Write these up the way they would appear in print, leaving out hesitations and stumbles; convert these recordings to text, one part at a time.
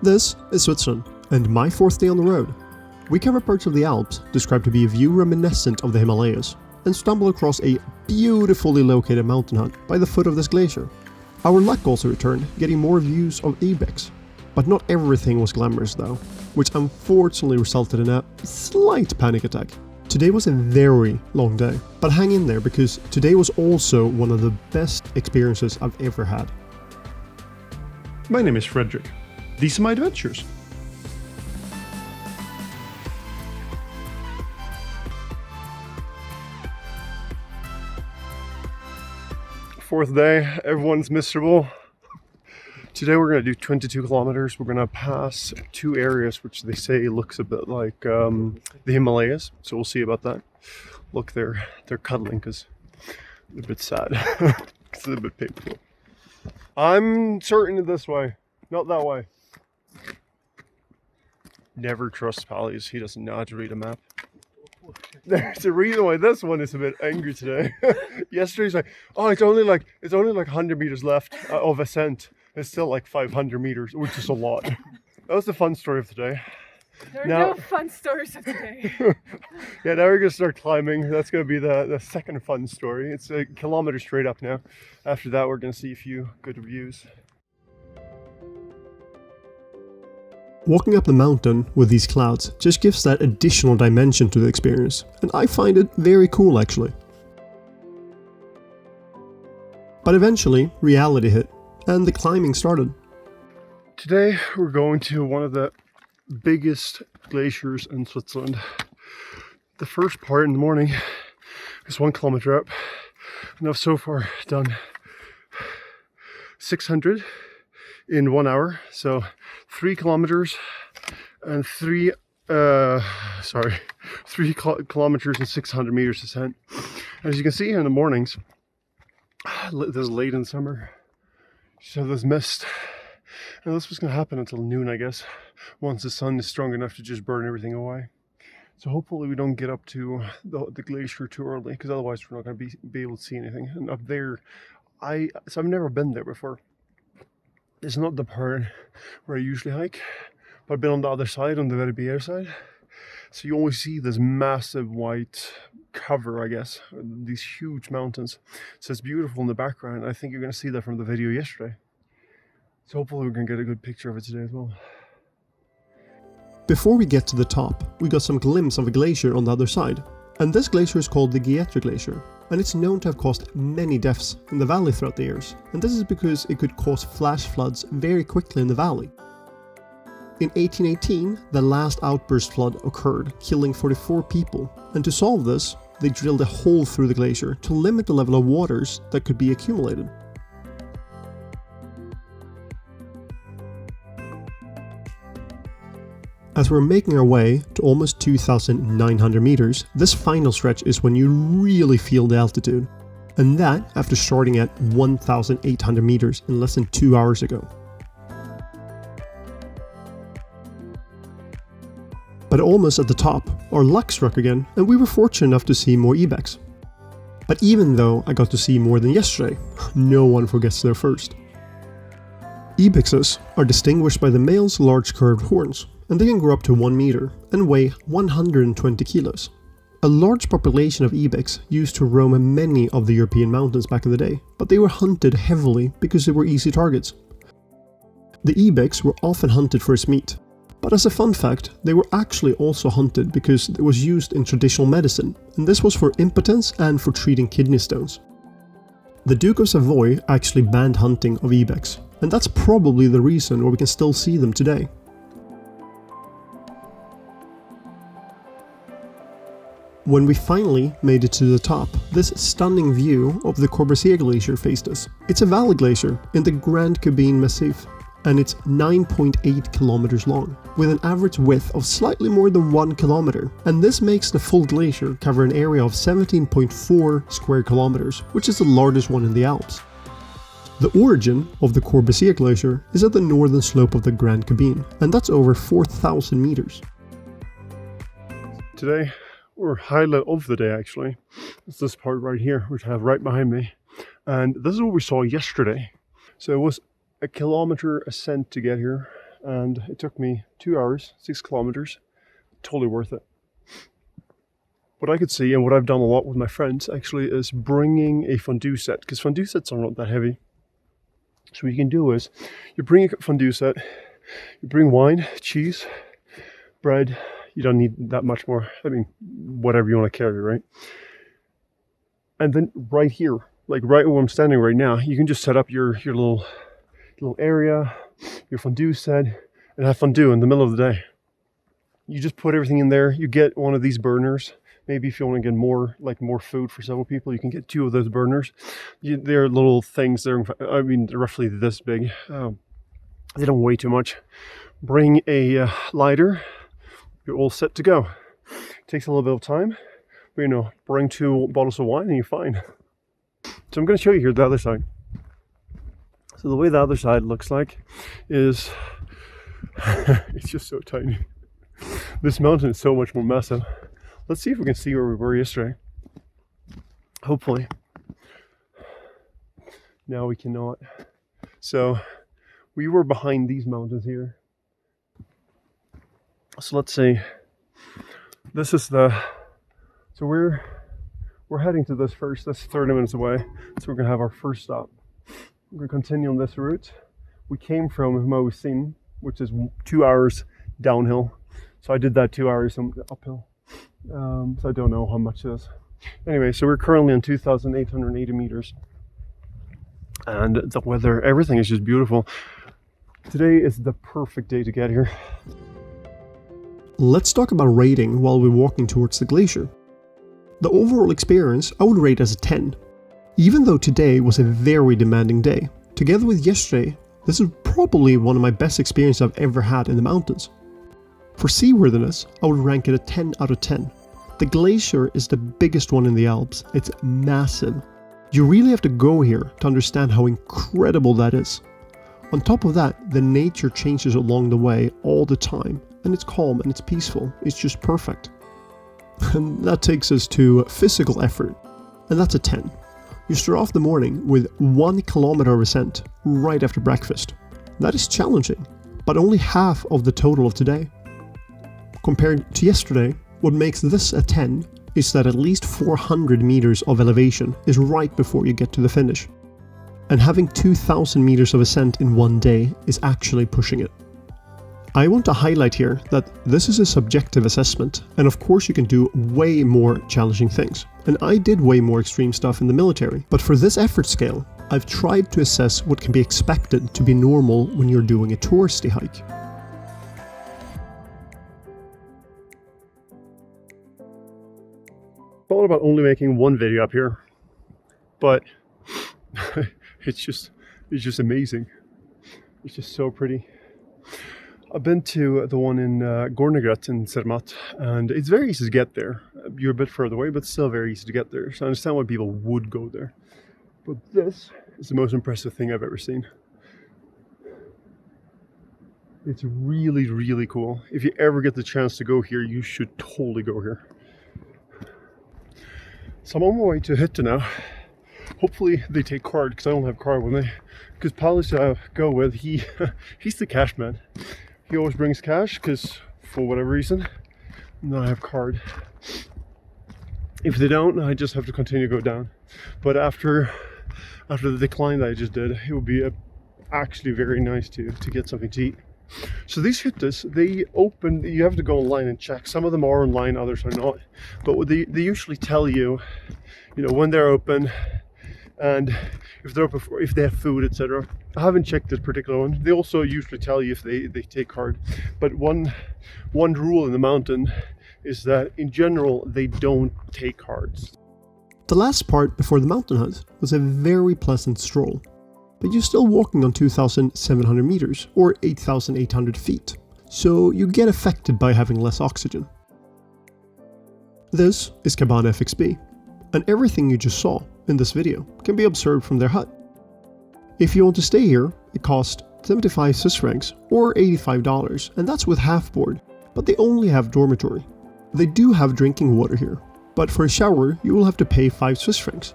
This is Switzerland, and my fourth day on the road. We cover parts of the Alps, described to be a view reminiscent of the Himalayas, and stumble across a beautifully located mountain hut by the foot of this glacier. Our luck also returned, getting more views of ibex. But not everything was glamorous though, which unfortunately resulted in a slight panic attack. Today was a very long day, but hang in there because today was also one of the best experiences I've ever had. My name is Frederick. These are my adventures. Fourth day, everyone's miserable. Today we're going to do 22 kilometers. We're going to pass two areas which they say looks a bit like the Himalayas. So we'll see about that. Look, they're cuddling because they're a bit sad. It's a little bit painful. I'm certain this way, not that way. Never trust Pally's. He doesn't know how to read a map. There's a reason why this one is a bit angry today. Yesterday's like, oh, it's only like 100 meters left of ascent. It's still like 500 meters, which is a lot. That was the fun story of today. There are no fun stories of today. Yeah, now we're gonna start climbing. That's gonna be the second fun story. It's a kilometer straight up now. After that, we're gonna see a few good views. Walking up the mountain with these clouds just gives that additional dimension to the experience, and I find it very cool actually. But eventually, reality hit, and the climbing started. Today we're going to one of the biggest glaciers in Switzerland. The first part in the morning is 1 kilometer up, and I've so far done 600 in 1 hour, so 3 kilometers and 3 kilometers and 600 meters ascent. As you can see here in the mornings, this is late in summer, so there's mist, and this was going to happen until noon, I guess, once the sun is strong enough to just burn everything away. So hopefully we don't get up to the glacier too early, because otherwise we're not going to be able to see anything. And up there, I've never been there before. It's not the part where I usually hike, but I've been on the other side, on the very bare side. So you always see this massive white cover, I guess, these huge mountains. So it's beautiful in the background. I think you're going to see that from the video yesterday. So hopefully we can get a good picture of it today as well. Before we get to the top, we got some glimpse of a glacier on the other side. And this glacier is called the Glacier, and it's known to have caused many deaths in the valley throughout the years. And this is because it could cause flash floods very quickly in the valley. In 1818, the last outburst flood occurred, killing 44 people. And to solve this, they drilled a hole through the glacier to limit the level of waters that could be accumulated. As we're making our way to almost 2,900 meters, this final stretch is when you really feel the altitude. And that after starting at 1,800 meters in less than 2 hours ago. But almost at the top, our luck struck again, and we were fortunate enough to see more ibex. But even though I got to see more than yesterday, no one forgets their first. Ibexes are distinguished by the male's large curved horns, and they can grow up to 1 meter and weigh 120 kilos. A large population of ibex used to roam many of the European mountains back in the day, but they were hunted heavily because they were easy targets. The ibex were often hunted for its meat, but as a fun fact, they were actually also hunted because it was used in traditional medicine, and this was for impotence and for treating kidney stones. The Duke of Savoy actually banned hunting of ibex, and that's probably the reason why we can still see them today. When we finally made it to the top, this stunning view of the Glacier faced us. It's a valley glacier in the Grand Cabine Massif, and it's 9.8 kilometers long, with an average width of slightly more than 1 kilometer, and this makes the full glacier cover an area of 17.4 square kilometers, which is the largest one in the Alps. The origin of the Glacier is at the northern slope of the Grand Cabine, and that's over 4,000 meters. Today, or highlight of the day actually, it's this part right here, which I have right behind me, and this is what we saw yesterday. So it was a kilometer ascent to get here, and it took me 2 hours, 6 kilometers. Totally worth it. What I could see, and what I've done a lot with my friends actually, is bringing a fondue set, because fondue sets are not that heavy. So what you can do is, you bring a fondue set, you bring wine, cheese, bread. You don't need that much more. I mean, whatever you want to carry, right? And then right here, like right where I'm standing right now, you can just set up your little area, your fondue set, and have fondue in the middle of the day. You just put everything in there. You get one of these burners. Maybe if you want to get more food for several people, you can get 2 of those burners. They're little things. They're roughly this big. They don't weigh too much. Bring a lighter. You're all set to go. Takes a little bit of time, but bring 2 bottles of wine and you're fine. So I'm going to show you here the other side. So the way the other side looks like is, it's just so tiny. This mountain is so much more massive. Let's see if we can see where we were yesterday. Hopefully. Now we cannot. So we were behind these mountains here. So let's see. This is so we're heading to this first. That's 30 minutes away. So we're gonna have our first stop. We're gonna continue on this route. We came from Himalayasin, which is 2 hours downhill. So I did that 2 hours uphill. So I don't know how much it is. Anyway, so we're currently on 2,880 meters. And the weather, everything is just beautiful. Today is the perfect day to get here. Let's talk about rating while we're walking towards the glacier. The overall experience I would rate as a 10. Even though today was a very demanding day, together with yesterday, this is probably one of my best experiences I've ever had in the mountains. For seaworthiness, I would rank it a 10 out of 10. The glacier is the biggest one in the Alps. It's massive. You really have to go here to understand how incredible that is. On top of that, the nature changes along the way all the time, and it's calm and it's peaceful. It's just perfect. And that takes us to physical effort, and that's a 10. You start off the morning with 1 kilometer of ascent right after breakfast. That is challenging, but only half of the total of today. Compared to yesterday, what makes this a 10 is that at least 400 meters of elevation is right before you get to the finish. And having 2,000 meters of ascent in one day is actually pushing it. I want to highlight here that this is a subjective assessment, and of course you can do way more challenging things. And I did way more extreme stuff in the military, but for this effort scale, I've tried to assess what can be expected to be normal when you're doing a touristy hike. Thought about only making one video up here, but it's just amazing. It's just so pretty. I've been to the one in Gornegret in Zermatt, and it's very easy to get there. You're a bit further away, but still very easy to get there. So I understand why people would go there. But this is the most impressive thing I've ever seen. It's really, really cool. If you ever get the chance to go here, you should totally go here. So I'm on my way to Hytte now. Hopefully they take card, because I don't have card with me. Because Paulus I go with, he's the cash man. He always brings cash, because for whatever reason, and I have card. If they don't, I just have to continue to go down. But after the decline that I just did, it would be actually very nice to get something to eat. So these hyttes, they open, you have to go online and check. Some of them are online, others are not. But what they usually tell you, when they're open, and if they're open if they have food, etc. I haven't checked this particular one. They also usually tell you if they take card. But one rule in the mountain is that in general they don't take cards. The last part before the mountain hut was a very pleasant stroll, but you're still walking on 2,700 meters or 8,800 feet, so you get affected by having less oxygen. This is Cabana FXB, and everything you just saw in this video can be observed from their hut. If you want to stay here, it costs 75 Swiss francs or $85, and that's with half board, but they only have dormitory. They do have drinking water here, but for a shower you will have to pay 5 Swiss francs.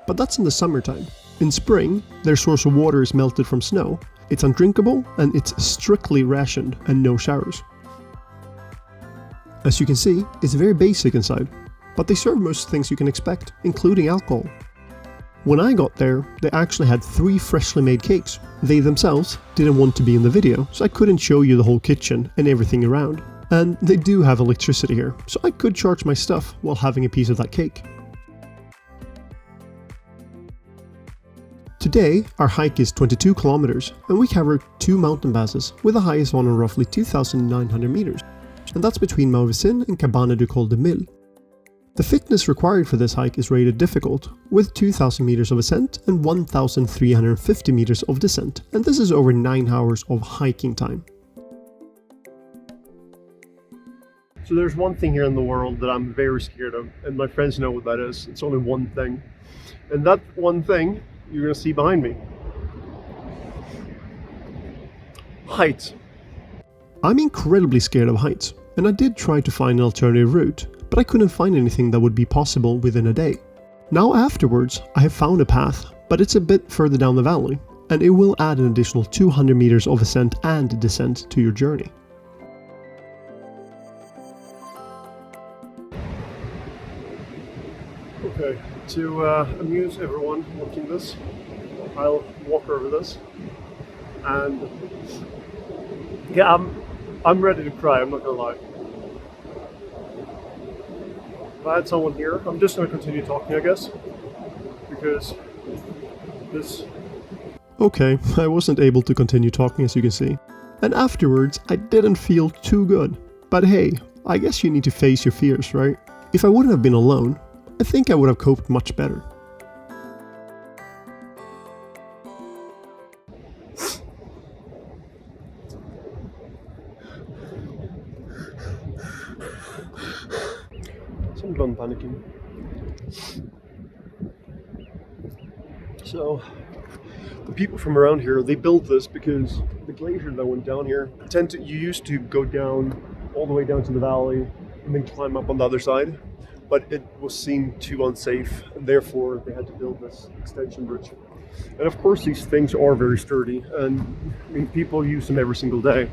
But that's in the summertime. In spring, their source of water is melted from snow, It's undrinkable and it's strictly rationed and no showers. As you can see, it's very basic inside, but they serve most things you can expect, including alcohol. When I got there, they actually had 3 freshly made cakes. They themselves didn't want to be in the video, so I couldn't show you the whole kitchen and everything around. And they do have electricity here, so I could charge my stuff while having a piece of that cake. Today, our hike is 22 kilometers, and we cover 2 mountain passes, with the highest one on roughly 2,900 meters, and that's between Mauvesin and Cabana du Col de Mille. The fitness required for this hike is rated difficult, with 2,000 meters of ascent and 1,350 meters of descent, and this is over 9 hours of hiking time. So there's one thing here in the world that I'm very scared of, and my friends know what that is. It's only one thing, and that one thing you're going to see behind me. Heights. I'm incredibly scared of heights, and I did try to find an alternative route, but I couldn't find anything that would be possible within a day. Now afterwards, I have found a path, but it's a bit further down the valley, and it will add an additional 200 meters of ascent and descent to your journey. Okay, to amuse everyone watching this, I'll walk over this, and yeah, I'm ready to cry, I'm not gonna lie. If I had someone here, I'm just gonna continue talking, I guess, because this... Okay, I wasn't able to continue talking, as you can see, and afterwards I didn't feel too good. But hey, I guess you need to face your fears, right? If I wouldn't have been alone, I think I would have coped much better. So I'm done panicking. So, the people from around here, they built this because the glacier that went down here, you used to go down all the way down to the valley and then climb up on the other side. But it was seen too unsafe, and therefore they had to build this extension bridge. And of course these things are very sturdy, and I mean, people use them every single day.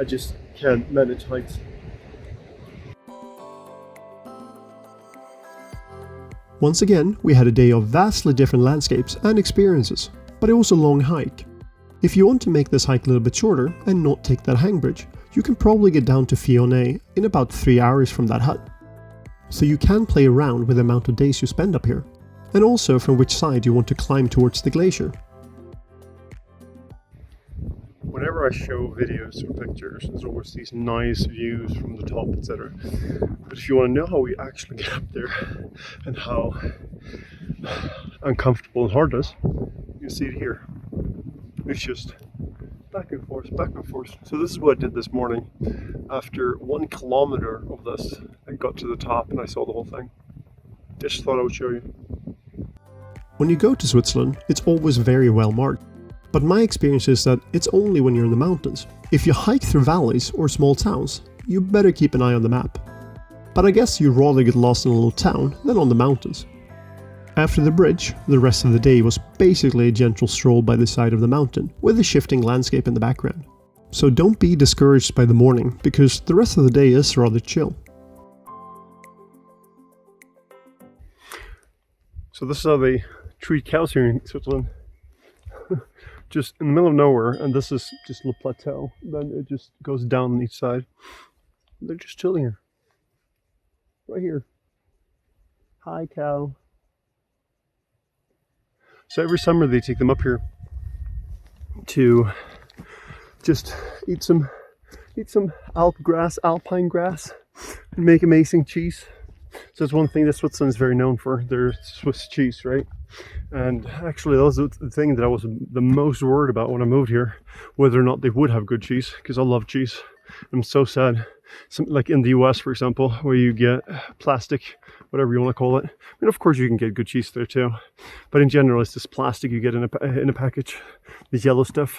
I just can't manage heights. Once again, we had a day of vastly different landscapes and experiences, but it was a long hike. If you want to make this hike a little bit shorter and not take that hang bridge, you can probably get down to Fionnet in about 3 hours from that hut. So you can play around with the amount of days you spend up here, and also from which side you want to climb towards the glacier. Whenever I show videos or pictures, there's always these nice views from the top, etc. But if you want to know how we actually get up there and how uncomfortable and hard it is, you see it here. It's just back and forth, back and forth. So this is what I did this morning. After 1 kilometer of this, I got to the top and I saw the whole thing. Just thought I would show you. When you go to Switzerland, it's always very well marked. But my experience is that it's only when you're in the mountains. If you hike through valleys or small towns, you better keep an eye on the map. But I guess you'd rather get lost in a little town than on the mountains. After the bridge, the rest of the day was basically a gentle stroll by the side of the mountain, with a shifting landscape in the background. So don't be discouraged by the morning, because the rest of the day is rather chill. So this is how they treat cows here in Switzerland. Just in the middle of nowhere, and this is just a little plateau. Then it just goes down on each side. They're just chilling here. Right here. Hi, cow. So every summer they take them up here to just eat some alpine grass, and make amazing cheese. So it's one thing that Switzerland is very known for, their Swiss cheese, right? And actually that was the thing that I was the most worried about when I moved here, whether or not they would have good cheese, because I love cheese. I'm so sad. Like in the US, for example, where you get plastic, whatever you want to call it. I mean, of course you can get good cheese there too, but in general it's this plastic you get in a package, the yellow stuff.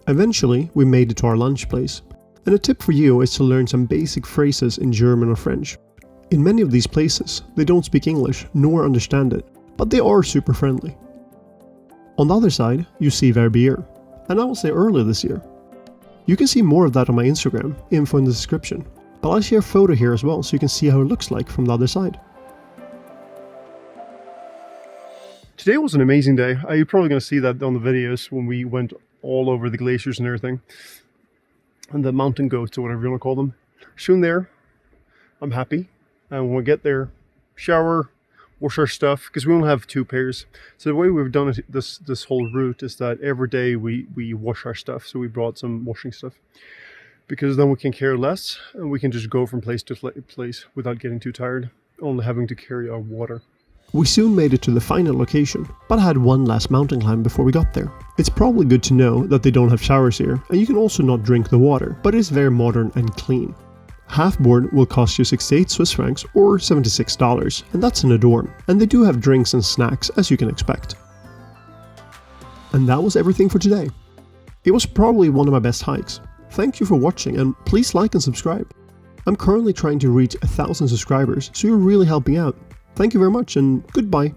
Eventually we made it to our lunch place, and a tip for you is to learn some basic phrases in German or French. In many of these places they don't speak English nor understand it, but they are super friendly. On the other side, you see Verbier, and I was there earlier this year. You can see more of that on my Instagram, info in the description, but I'll share a photo here as well so you can see how it looks like from the other side. Today was an amazing day. You're probably going to see that on the videos when we went all over the glaciers and everything. And the mountain goats, or whatever you want to call them. Soon there, I'm happy. And when we get there, shower, wash our stuff, because we only have 2 pairs. So the way we've done it this whole route is that every day we wash our stuff. So we brought some washing stuff. Because then we can care less, and we can just go from place to place without getting too tired, only having to carry our water. We soon made it to the final location, but had one last mountain climb before we got there. It's probably good to know that they don't have showers here, and you can also not drink the water, but it's very modern and clean. Half-board will cost you 68 Swiss francs or $76, and that's in a dorm, and they do have drinks and snacks as you can expect. And that was everything for today. It was probably one of my best hikes. Thank you for watching, and please like and subscribe. I'm currently trying to reach 1,000 subscribers, so you're really helping out. Thank you very much, and goodbye.